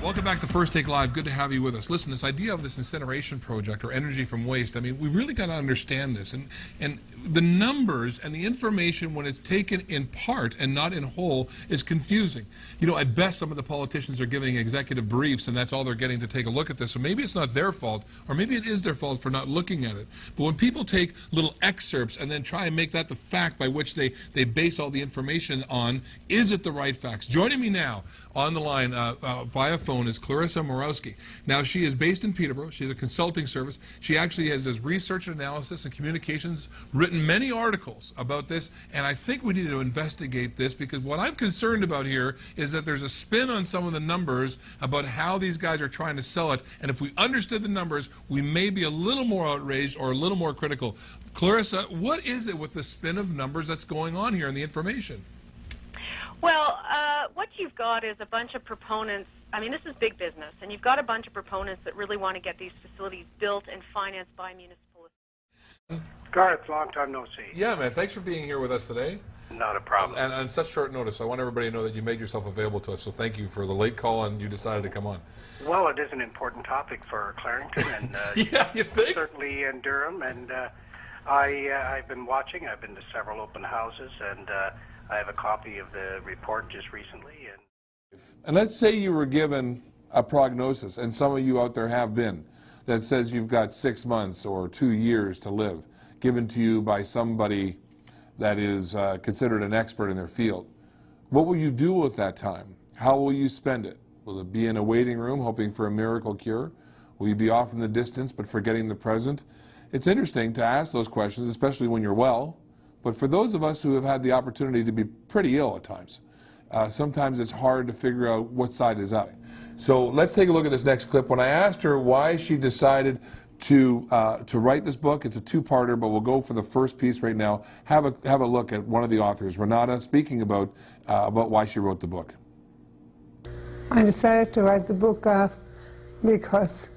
Welcome back to First Take Live. Good to have you with us. Listen, this idea of this incineration project or energy from waste, I mean, we really got to understand this. And the numbers and the information, when it's taken in part and not in whole, is confusing. You know, at best, some of the politicians are giving executive briefs, and that's all they're getting to take a look at this. So maybe it's not their fault, or maybe it is their fault for not looking at it. But when people take little excerpts and then try and make that the fact by which they base all the information on, is it the right facts? Joining me now on the line via phone is Clarissa Morawski. Now, she is based in Peterborough. She has a consulting service. She actually has this research and analysis and communications, written many articles about this, and I think we need to investigate this, because what I'm concerned about here is that there's a spin on some of the numbers about how these guys are trying to sell it, and if we understood the numbers, we may be a little more outraged or a little more critical. Clarissa, what is it with the spin of numbers that's going on here in the information? Well, what you've got is a bunch of proponents. I mean, this is big business, and you've got a bunch of proponents that really want to get these facilities built and financed by municipal. Garth, long time no see. Yeah, man, thanks for being here with us today. Not a problem. And on such short notice, I want everybody to know that you made yourself available to us, so thank you for the late call and you decided to come on. Well, it is an important topic for Clarington, and yeah, you think? Certainly in Durham, and I've been watching. I've been to several open houses, and I have a copy of the report just recently. And let's say you were given a prognosis, and some of you out there have been, that says you've got 6 months or 2 years to live, given to you by somebody that is considered an expert in their field. What will you do with that time? How will you spend it? Will it be in a waiting room hoping for a miracle cure? Will you be off in the distance but forgetting the present? It's interesting to ask those questions, especially when you're well. But for those of us who have had the opportunity to be pretty ill at times, sometimes it's hard to figure out what side is up. So let's take a look at this next clip. When I asked her why she decided to write this book, it's a two-parter, but we'll go for the first piece right now. Have a look at one of the authors, Renata, speaking about why she wrote the book. I decided to write the book, Garth, because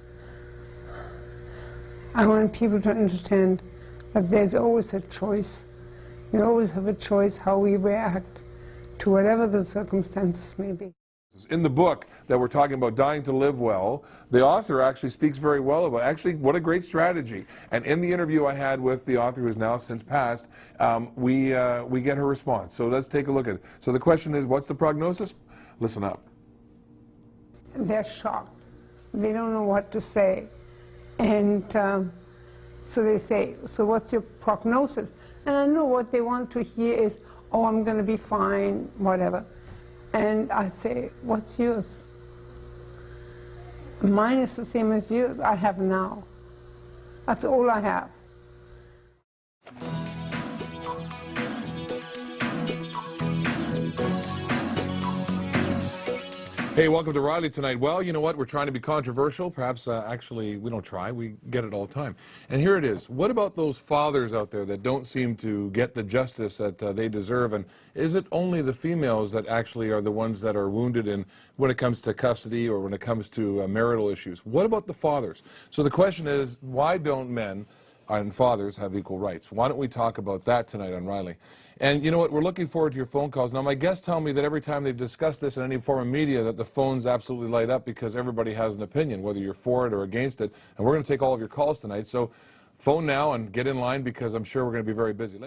I want people to understand that there's always a choice. We always have a choice how we react to whatever the circumstances may be. In the book that we're talking about, Dying to Live Well, the author actually speaks very well about, actually, what a great strategy. And in the interview I had with the author, who's now since passed, we get her response. So let's take a look at it. So the question is, what's the prognosis? Listen up. They're shocked. They don't know what to say. And so they say, so what's your prognosis? And I know what they want to hear is, oh, I'm going to be fine, whatever. And I say, what's yours? Mine is the same as yours. I have now. That's all I have. Hey, welcome to Riley tonight. Well, you know what? We're trying to be controversial. Perhaps, actually, we don't try. We get it all the time. And here it is. What about those fathers out there that don't seem to get the justice that they deserve? And is it only the females that actually are the ones that are wounded in when it comes to custody or when it comes to marital issues? What about the fathers? So the question is, why don't men and fathers have equal rights? Why don't we talk about that tonight on Riley? And you know what, we're looking forward to your phone calls. Now, my guests tell me that every time they discuss this in any form of media, that the phones absolutely light up because everybody has an opinion, whether you're for it or against it. And we're going to take all of your calls tonight. So phone now and get in line, because I'm sure we're going to be very busy.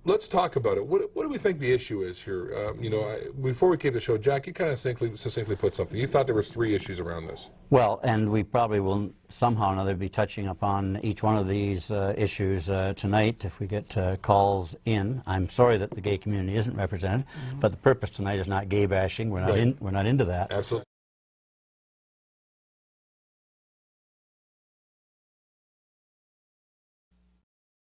Let's talk about it. What do we think the issue is here? You know, before we came to the show, Jack, you kind of succinctly put something. You thought there was 3 issues around this. Well, and we probably will somehow or another be touching upon each one of these issues tonight if we get calls in. I'm sorry that the gay community isn't represented, but the purpose tonight is not gay bashing. We're not into that. Absolutely.